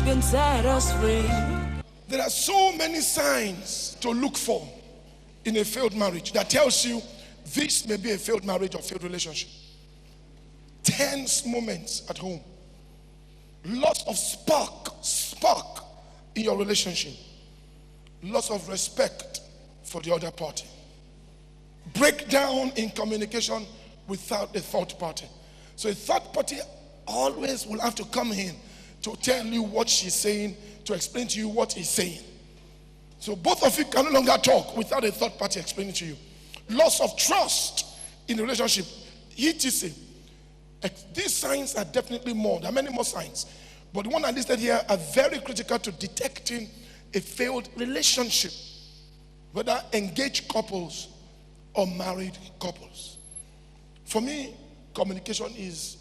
can set us free. There are so many signs to look for in a failed marriage that tells you this may be a failed marriage or failed relationship. Tense moments at home. Lots of spark in your relationship. Lots of respect for the other party. Breakdown in communication without a third party. So a third party always will have to come in to tell you what she's saying, to explain to you what he's saying. So both of you can no longer talk without a third party explaining to you. Loss of trust in a relationship, etc. These signs are definitely more. There are many more signs. But the one I listed here are very critical to detecting a failed relationship, whether engaged couples or married couples. For me, communication is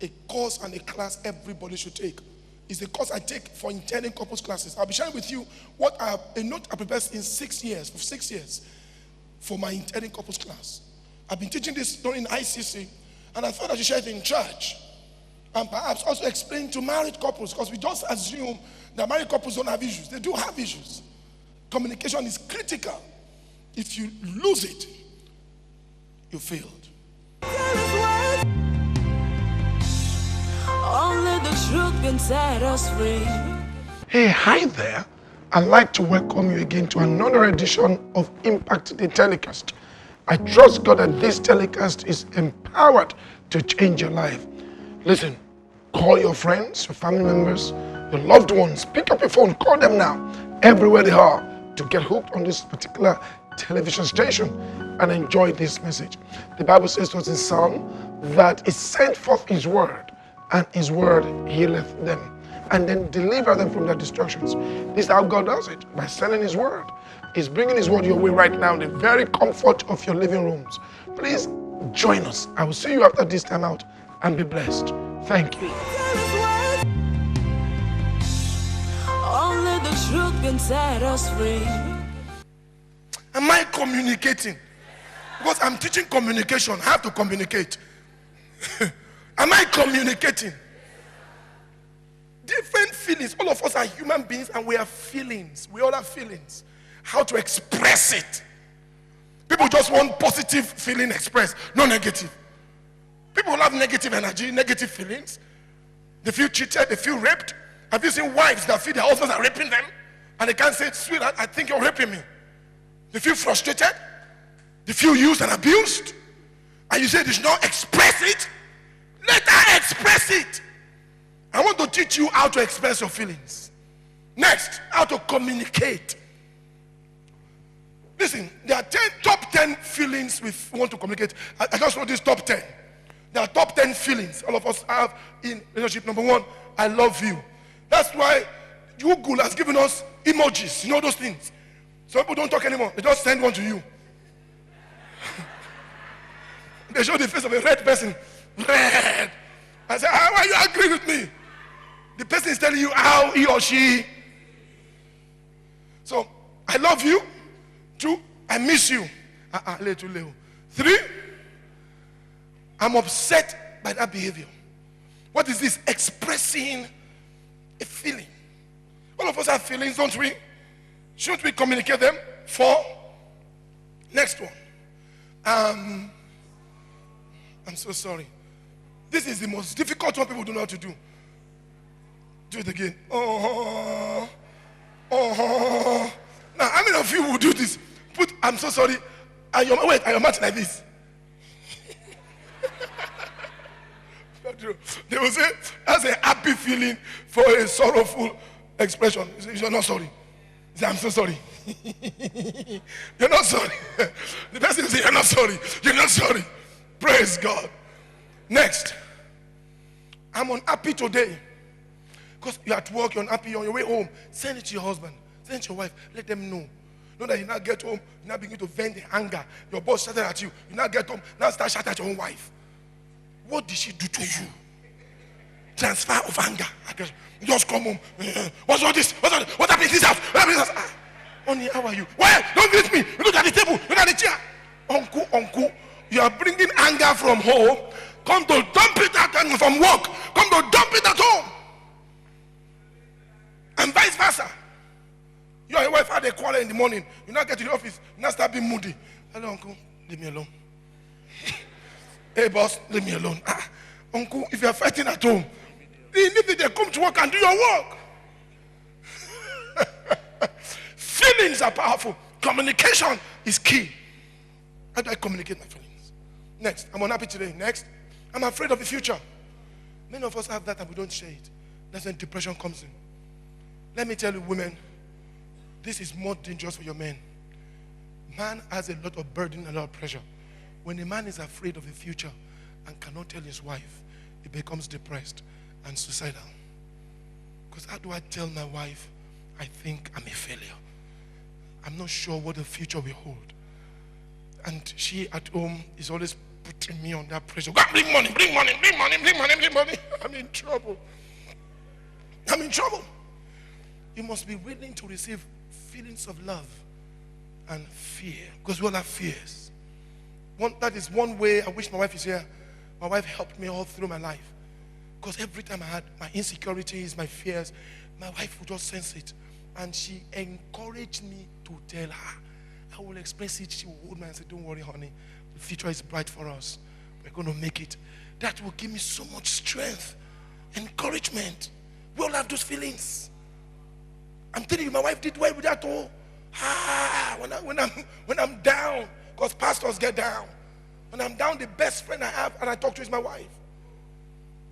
a course and a class everybody should take. It's a course I take for intending couples classes. I'll be sharing with you a note I prepared in 6 years, for 6 years, for my intending couples class. I've been teaching this during ICC, and I thought I should share it in church. And perhaps also explain to married couples, because we just assume that married couples don't have issues. They do have issues. Communication is critical. If you lose it, you failed. Only the truth can set us free. Hey, hi there. I'd like to welcome you again to another edition of Impact the Telecast. I trust God that this telecast is empowered to change your life. Listen, call your friends, your family members, your loved ones. Pick up your phone, call them now, everywhere they are, to get hooked on this particular television station and enjoy this message. The Bible says to us in Psalm that it sent forth his word, and his word healeth them, and then deliver them from their destructions. This is how God does it, by sending his word. He's bringing his word your way right now in the very comfort of your living rooms. Please join us. I will see you after this time out, and be blessed. Thank you. Only the truth can set us free. Am I communicating? Because I'm teaching communication. I have to communicate. Am I communicating? Different feelings. All of us are human beings and we have feelings. We all have feelings. How to express it. People just want positive feeling expressed, no negative. People have negative energy, negative feelings. They feel cheated, they feel raped. Have you seen wives that feel their husbands are raping them? And they can't say, sweetheart, I think you're raping me. They feel frustrated. They feel used and abused. And you say they should not express it. Let her express it. I want to teach you how to express your feelings. Next, how to communicate. Listen, there are top 10 feelings we want to communicate. I just wrote this top 10. There are top 10 feelings all of us have in relationship. Number 1, I love you. That's why Google has given us emojis. You know those things. Some people don't talk anymore. They just send one to you. They show the face of a red person. Red. I say, how are you agreeing with me? The person is telling you how he or she. So, I love you. 2, I miss you. 3, I'm upset by that behavior. What is this? Expressing a feeling. All of us have feelings, don't we? Shouldn't we communicate them? 4, next one. I'm so sorry. This is the most difficult one people don't know how to do. Do it again. Oh. Now, how many of you will do this? Put, I'm so sorry. Are your mouth like this? They will say, that's a happy feeling for a sorrowful expression. You're not sorry. Say, I'm so sorry. You're not sorry. The person will say, you're not sorry. You're not sorry. Praise God. Next. I'm unhappy today. Because you're at work, you're unhappy, you're on your way home. Send it to your husband. Send it to your wife. Let them know. Know that you now get home, you now begin to vent the anger. Your boss shouted at you. You now get home, now start shouting at your own wife. What did she do to you? Transfer of anger. You just come home. What's all this? What happened in this house? What happened in this house? Honey, how are you? Why? Don't greet me. Look at the table. Look at the chair. Uncle, you are bringing anger from home. Come to dump it out from work. Come to dump it at home. And vice versa. You and your wife had a quarrel in the morning. You now get to the office, you now start being moody. Hello, uncle, leave me alone. Hey, boss, leave me alone. Uncle, if you are fighting at home, immediately they come to work and do your work. Feelings are powerful. Communication is key. How do I communicate my feelings? Next, I'm unhappy today. Next, I'm afraid of the future. Many of us have that and we don't share it. That's when depression comes in. Let me tell you, women, this is more dangerous for your men. Man has a lot of burden, a lot of pressure. When a man is afraid of the future and cannot tell his wife, he becomes depressed and suicidal. Because how do I tell my wife, I think I'm a failure? I'm not sure what the future will hold. And she at home is always putting me on that pressure. God, bring money, bring money, bring money, bring money, bring money. I'm in trouble. I'm in trouble. You must be willing to receive feelings of love and fear. Because we all have fears. That is one way I wish my wife is here. My wife helped me all through my life. Because every time I had my insecurities, my fears, my wife would just sense it. And she encouraged me to tell her. I will express it. She will hold me and say, don't worry, honey. The future is bright for us. We're going to make it. That will give me so much strength, encouragement. We all have those feelings. I'm telling you, my wife did well with that all. When I'm down, because pastors get down. When I'm down, the best friend I have and I talk to is my wife.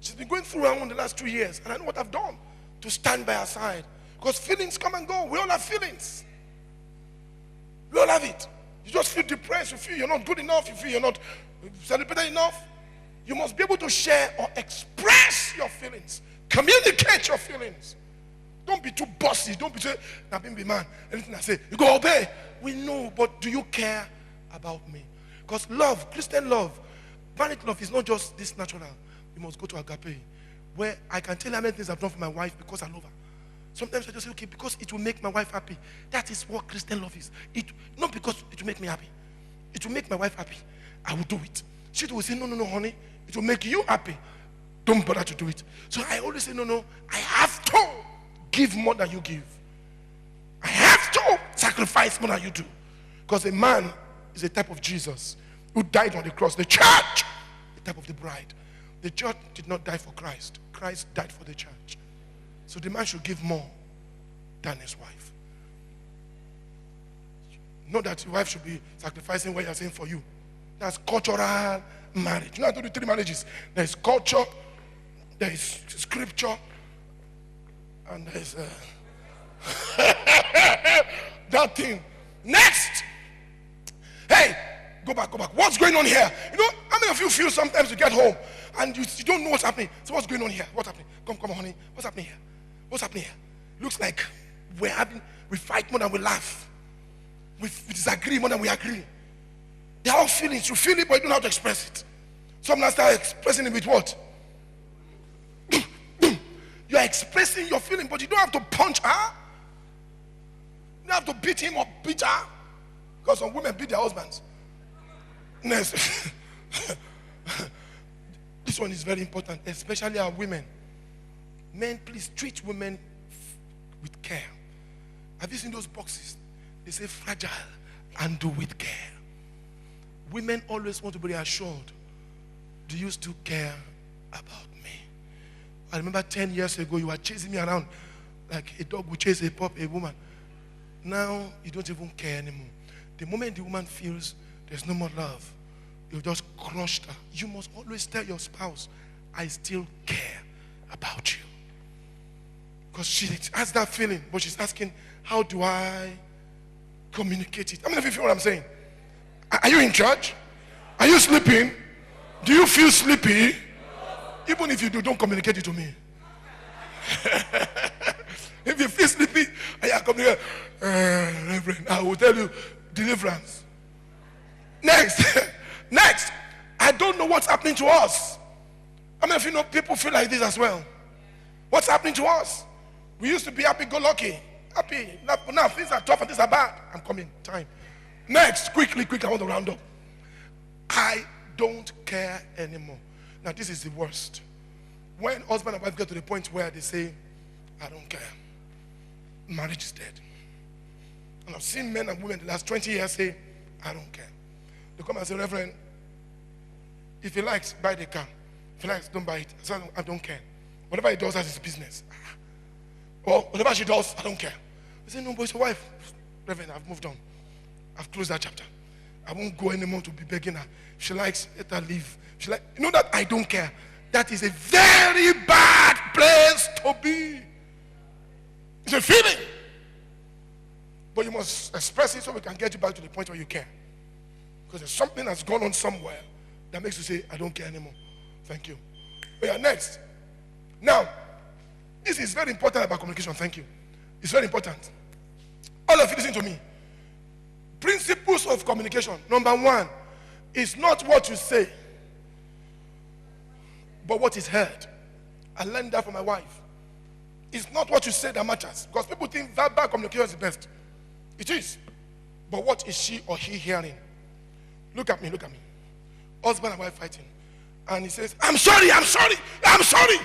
She's been going through her own the last 2 years, and I know what I've done to stand by her side. Because feelings come and go. We all have feelings. We all have it. You just feel depressed. You feel you're not good enough. You feel you're not celebrated enough. You must be able to share or express your feelings. Communicate your feelings. Don't be too bossy. Don't be too, now be man. Anything I say, you go obey. We know, but do you care about me? Because love, Christian love, marriage love is not just this natural. You must go to agape, where I can tell her how many things I've done for my wife because I love her. Sometimes I just say, okay, because it will make my wife happy. That is what Christian love is. Not because it will make me happy. It will make my wife happy. I will do it. She will say, no, honey. It will make you happy. Don't bother to do it. So I always say, no. I have to give more than you give. I have to sacrifice more than you do. Because a man is a type of Jesus who died on the cross. The church, the type of the bride. The church did not die for Christ. Christ died for the church. So the man should give more than his wife. Not that your wife should be sacrificing what you're saying for you. That's cultural marriage. You know, I told you 3 marriages. There is culture, there is scripture, and there is that thing. Next. Hey, go back. What's going on here? You know, how many of you feel sometimes you get home and you don't know what's happening? So what's going on here? What's happening? Come on, honey. What's happening here? What's happening here? Looks like we fight more than we laugh. We disagree more than we agree. They're all feelings. You feel it, but you don't know how to express it. Some now start expressing it with what? You're expressing your feeling, but you don't have to punch her. You don't have to beat him or beat her. Because some women beat their husbands. Next. This one is very important, especially our women. Men, please treat women with care. Have you seen those boxes? They say fragile and do with care. Women always want to be reassured. Do you still care about me? I remember 10 years ago, you were chasing me around like a dog would chase a woman. Now, you don't even care anymore. The moment the woman feels there's no more love, you've just crushed her. You must always tell your spouse, I still care about you. Because she has that feeling, but she's asking, how do I communicate it? How many of you feel what I'm saying? Are you in church? Are you sleeping? Do you feel sleepy? Even if you do, don't communicate it to me. If you feel sleepy, I communicate, Reverend, I will tell you deliverance. Next. I don't know what's happening to us. How many of you know people feel like this as well? What's happening to us? We used to be happy-go-lucky. Happy. Now things are tough and things are bad. I'm coming. Time. Next. Quick. I want to round up. I don't care anymore. Now this is the worst. When husband and wife get to the point where they say, I don't care. marriage is dead. And I've seen men and women the last 20 years say, I don't care. They come and say, Reverend, if he likes, buy the car. If he likes, don't buy it. I don't care. Whatever he does, that's his business. Or whatever she does, I don't care. I say, no, but it's your wife. Reverend, I've moved on. I've closed that chapter. I won't go anymore to be begging her. If she likes, let her leave. If she you know that I don't care. That is a very bad place to be. It's a feeling. But you must express it so we can get you back to the point where you care. Because there's something that's gone on somewhere that makes you say, I don't care anymore. Thank you. We are next. Now, this is very important about communication. Thank you. It's very important. All of you listen to me. Principles of communication. Number one is not what you say, but what is heard. I learned that from my wife. It's not what you say that matters. Because people think verbal communication is the best. It is. But what is she or he hearing? Look at me, look at me. Husband and wife fighting. And he says, I'm sorry, I'm sorry, I'm sorry.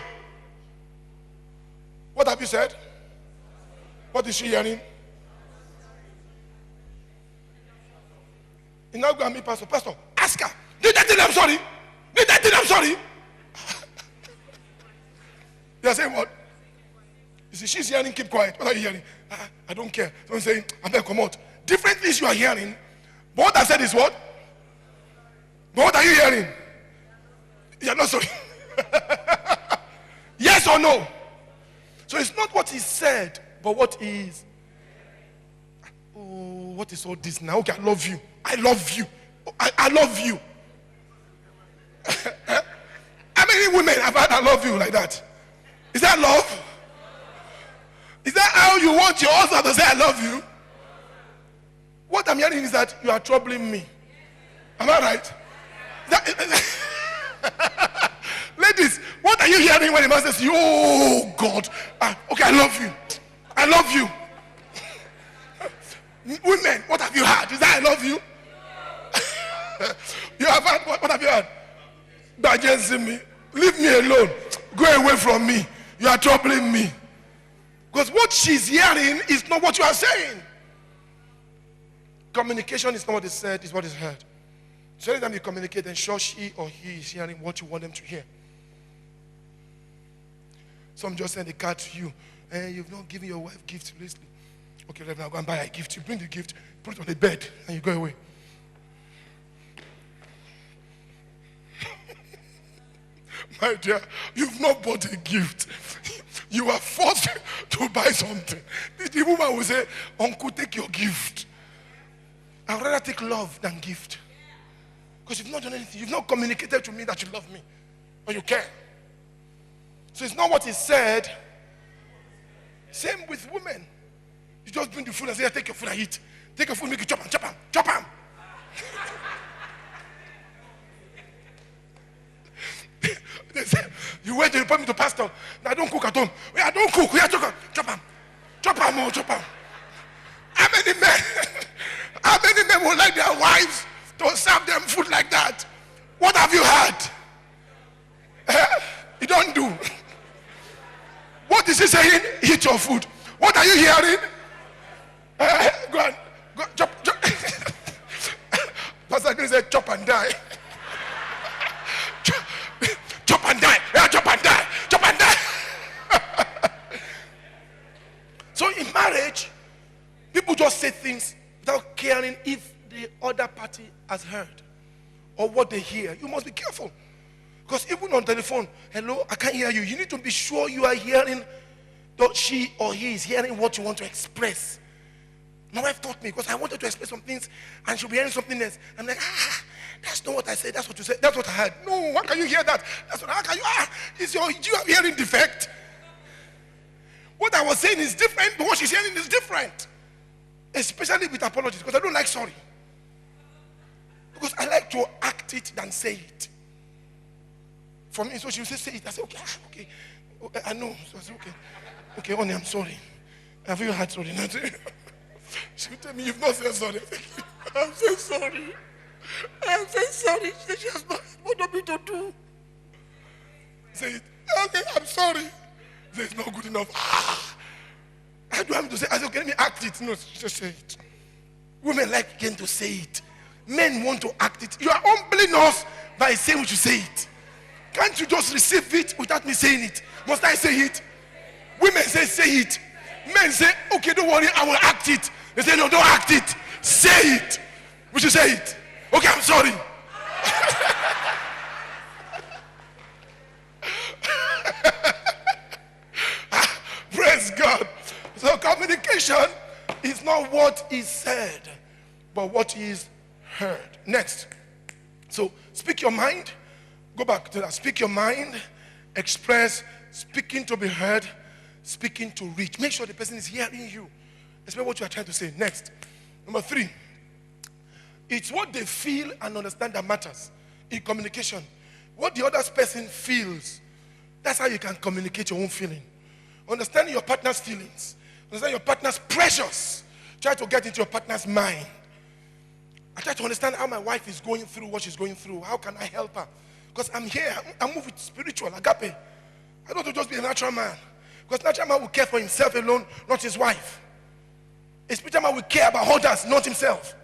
What have you said? What is she hearing? You now go and meet Pastor. Pastor, ask her. Did that thing I'm sorry? Did that thing I'm sorry? They are saying what? You see, she's hearing, keep quiet. What are you hearing? I don't care. Someone saying, I'm going to come out. Different things you are hearing. But what I said is what? But what are you hearing? You're not sorry. Yes or no? So it's not what he said, but what is. Oh, what is all this now? Okay, I love you. I love you. I love you. How many women have had I love you like that? Is that love? Is that how you want your husband to say I love you? What I'm hearing is that you are troubling me. Am I right? Ladies, what are you hearing when the man says, oh God, okay, I love you. I love you. Women, what have you heard? Is that I love you? You have heard, what have you heard? That just me. Leave me alone. Go away from me. You are troubling me. Because what she's hearing is not what you are saying. Communication is not what is said, it's what is heard. So anytime you communicate, ensure she or he is hearing what you want them to hear. Some just send a card to you. You've not given your wife gifts recently. Okay, Reverend, I'll go and buy a gift. You bring the gift, put it on the bed, and you go away. My dear, you've not bought a gift. You are forced to buy something. The woman will say, Uncle, take your gift. I'd rather take love than gift. Because you've not done anything. You've not communicated to me that you love me or you care. So it's not what is said. Same with women. You just bring the food and say, take your food and eat. Take your food, make it chop them. Chop them. They say, you went to report me to pastor. Now I don't cook at home. I don't cook. We are chop them. Chop them. Chop them. How many men would like their wives to serve them food like that? What have you heard? You don't do. What is he saying? Eat your food. What are you hearing? Go on. Go, chop. Pastor Chris said, chop and die. Chop and die. Yeah, chop and die. Chop and die. So in marriage, people just say things without caring if the other party has heard or what they hear. You must be careful. Because even on telephone, hello, I can't hear you. You need to be sure you are hearing that she or he is hearing what you want to express. My wife taught me because I wanted to express some things and she'll be hearing something else. I'm like, that's not what I said. That's what you said. That's what I heard. No, how can you hear that? How can you? Is your hearing defect? What I was saying is different, but what she's hearing is different. Especially with apologies, because I don't like sorry. Because I like to act it than say it. For me, so she will say it. I say, okay. I know. So I say, okay, honey, I'm sorry. Have you had sorry? She will tell me, you've not said sorry. I'm so sorry. I'm so sorry. She has not what me to do. Say it. Okay, I'm sorry. Say it's not good enough. I What do I have to say? I said, okay, let me act it. No, just say it. Women like getting to say it. Men want to act it. You are humbling us by saying we should say it. Can't you just receive it without me saying it? Must I say it? Women say it. Men say, okay, don't worry, I will act it. They say, no, don't act it. Say it. We should say it. Okay, I'm sorry. Praise God. So communication is not what is said, but what is heard. Next. So speak your mind. Go back to that. Speak your mind. Express. Speaking to be heard. Speaking to reach. Make sure the person is hearing you. Explain what you are trying to say. Next. Number 3. It's what they feel and understand that matters in communication. What the other person feels. That's how you can communicate your own feeling. Understanding your partner's feelings. Understand your partner's pressures. Try to get into your partner's mind. I try to understand how my wife is going through what she's going through. How can I help her? Because I'm here. I move with spiritual agape. I don't want to just be a natural man. Because natural man will care for himself alone, not his wife. A spiritual man will care about others, not himself.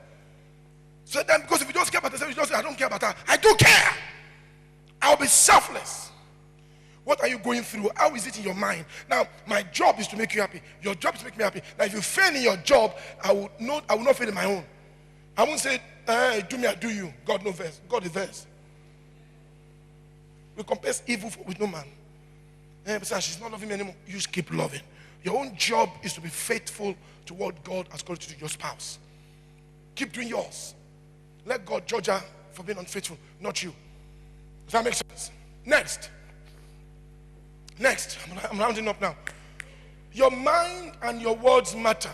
So then, because if you don't care about yourself, you just say, I don't care about her. I do care. I'll be selfless. What are you going through? How is it in your mind? Now, my job is to make you happy. Your job is to make me happy. Now, if you fail in your job, I will not fail in my own. I won't say, hey, do me, I do you. God knows verse. God is verse. We compare evil with no man. Besides, she's not loving me anymore. You just keep loving. Your own job is to be faithful to what God has called you to do, your spouse. Keep doing yours. Let God judge her for being unfaithful, not you. Does that make sense? Next, I'm rounding up now. Your mind and your words matter.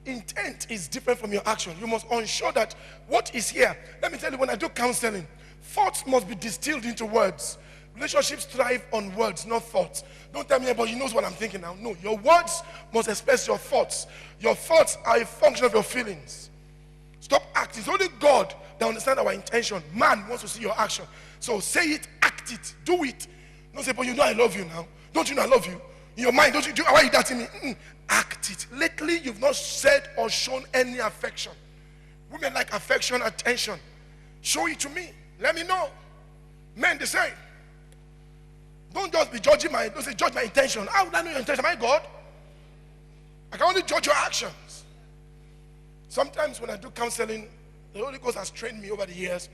Intent is different from your action. You must ensure that what is here. Let me tell you, when I do counseling, thoughts must be distilled into words. Relationships thrive on words, not thoughts. Don't tell me about you knows what I'm thinking now. No, your words must express your thoughts. Your thoughts are a function of your feelings. Stop acting. It's only God that understands our intention. Man wants to see your action. So say it, act it, do it. Don't say, but you know I love you now. Don't you know I love you? In your mind, don't you? Why are you doubting me? Act it. Lately, you've not said or shown any affection. Women like affection, attention. Show it to me. Let me know. Men, the same. Don't just be judging don't say judge my intention. How would I know your intention? Am I God? I can only judge your actions. Sometimes when I do counseling, the Holy Ghost has trained me over the years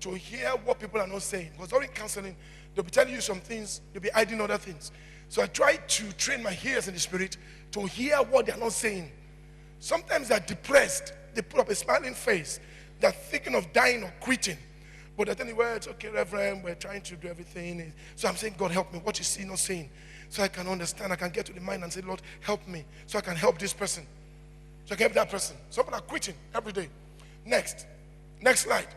to hear what people are not saying. Because during counseling, they'll be telling you some things, they'll be hiding other things. So I try to train my ears in the spirit to hear what they're not saying. Sometimes they're depressed. They put up a smiling face. They're thinking of dying or quitting. But they're telling me, well, it's okay, Reverend, we're trying to do everything. So I'm saying, God, help me. What is he not saying? So I can understand. I can get to the mind and say, Lord, help me. So I can help this person. So I can help that person. Some people are quitting every day. Next slide.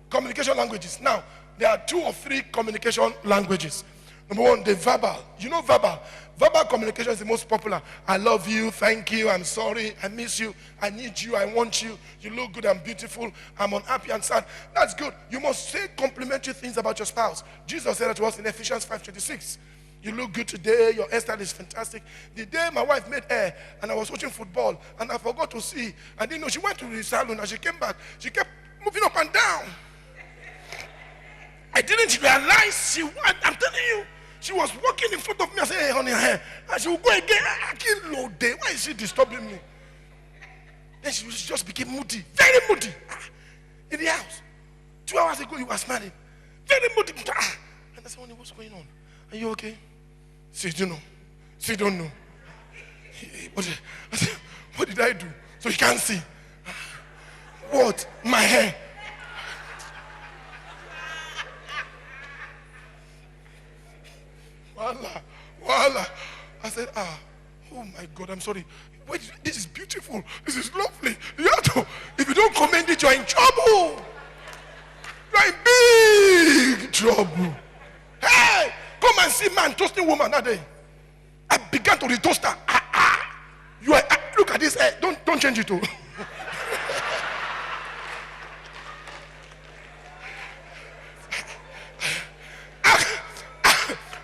Communication languages. Now, there are 2 or 3 communication languages. Number 1, the verbal. You know verbal. Verbal communication is the most popular. I love you, thank you, I'm sorry, I miss you, I need you, I want you, you look good and beautiful, I'm unhappy and sad. That's good. You must say complimentary things about your spouse. Jesus said that to us in Ephesians 5:26. You look good today, your hairstyle is fantastic. The day my wife made hair and I was watching football and I forgot to see, I didn't know, she went to the salon and she came back, she kept moving up and down. I didn't realize I'm telling you, she was walking in front of me and said, hey, honey, and she will go again. I can't load day. Why is she disturbing me? Then she just became moody, very moody. In the house. 2 hours ago, you were smiling. Very moody. And I said, honey, what's going on? Are you okay? She don't know. She don't know. I said, what did I do? So you can't see. What? My hair. Voila. I said, oh my God, I'm sorry. Wait, this is beautiful. This is lovely. You have to, if you don't commend it, you're in trouble. You're in big trouble. Hey, come and see man toasting woman that day. I began to retoast her. You are, look at this hair. Don't change it too.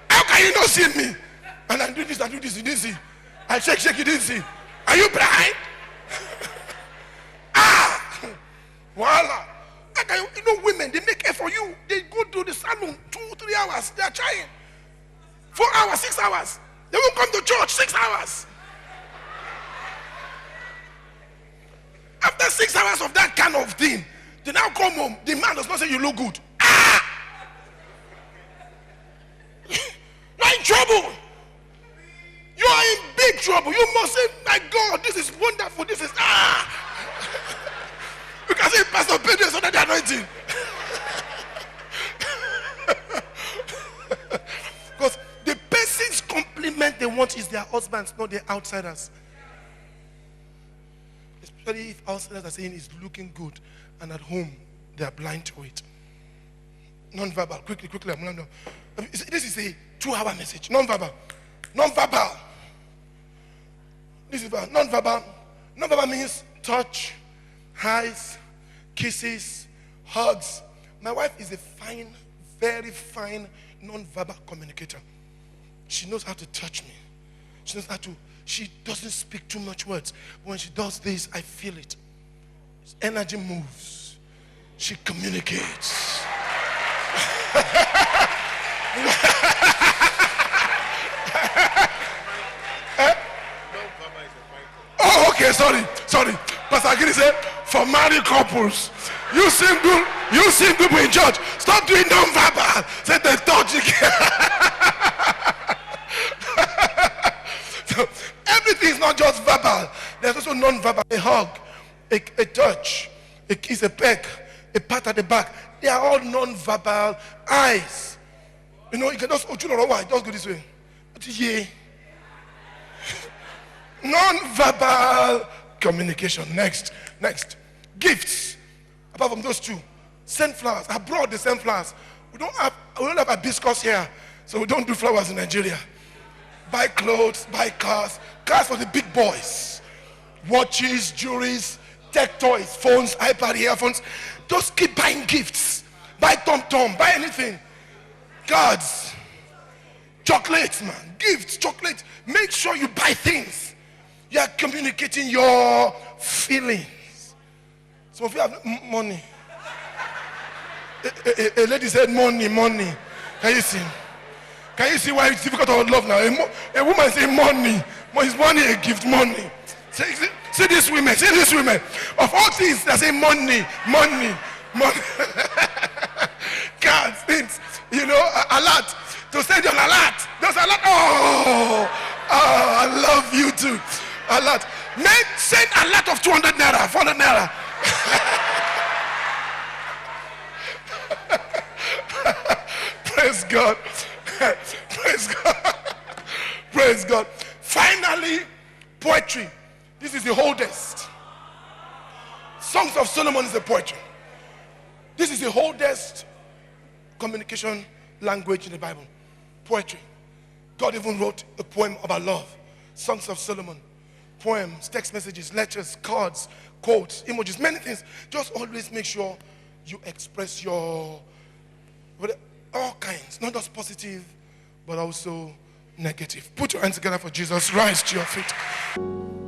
How can you not see me? And I do this, you didn't see. I shake, you didn't see. Are you blind? Voila. You know, women, they make effort for you. They go to the salon 2-3 hours. They are trying. 4 hours, 6 hours. They won't come to church 6 hours. After 6 hours of that kind of thing, they now come home. The man does not say you look good. You're in trouble. You are in big trouble. You must say, my God, this is wonderful. This is You can say Pastor Pedro is under the anointing. Because the person's compliment they want is their husbands, not their outsiders. Especially if outsiders are saying he's looking good and at home they are blind to it. Non-verbal. Quickly. This is a 2-hour message. Non-verbal. This is non-verbal. Non-verbal means touch, eyes, kisses, hugs. My wife is a fine, very fine non-verbal communicator. She knows how to touch me. She doesn't speak too much words. When she does this, I feel it. Energy moves. She communicates. Oh, okay, sorry. Pastor Agiri said, for married couples, you single people in church, stop doing non-verbal. Say the touch again. So everything is not just verbal. There's also non-verbal. A hug, a touch, a kiss, a peck, a pat at the back. They are all non-verbal. Eyes. You know, you can just go this way. Yeah. Non-verbal communication. Next. Gifts. Apart from those two, send flowers. Abroad they send flowers. We don't have hibiscus here, so we don't do flowers in Nigeria. Buy clothes, buy cars for the big boys. Watches, jewelries, tech toys, phones, iPad, earphones. Just keep buying gifts. Buy Tom, buy anything. Cards, chocolates, man. Gifts, chocolates. Make sure you buy things. You are communicating your feelings. Some of you have money. A lady said money. Can you see? Can you see why it's difficult to love now? A woman say money. Is money a gift? Money. See these women. Of all things, they say money. Cards, things. You know, a lot. To send you a lot. There's a lot. Oh, I love you too. A lot. Send a lot of 200 naira, 400 naira. Praise God. Praise God. Finally, poetry. This is the oldest. Songs of Solomon is the poetry. This is the oldest communication language in the Bible. Poetry. God even wrote a poem about love. Songs of Solomon. Poems, text messages, letters, cards, quotes, emojis, many things. Just always make sure you express your all kinds, not just positive, but also negative. Put your hands together for Jesus. Rise to your feet.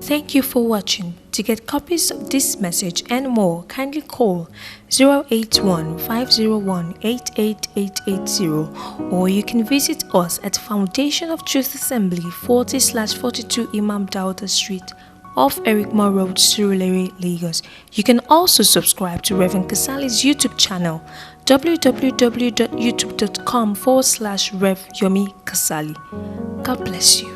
Thank you for watching. To get copies of this message and more, kindly call 081-501-88880, or you can visit us at Foundation of Truth Assembly 40/42 Imam Dauda Street off Eric Moore Road, Surulere, Lagos. You can also subscribe to Reverend Kasali's YouTube channel www.youtube.com/Rev Yomi Kasali. God bless you.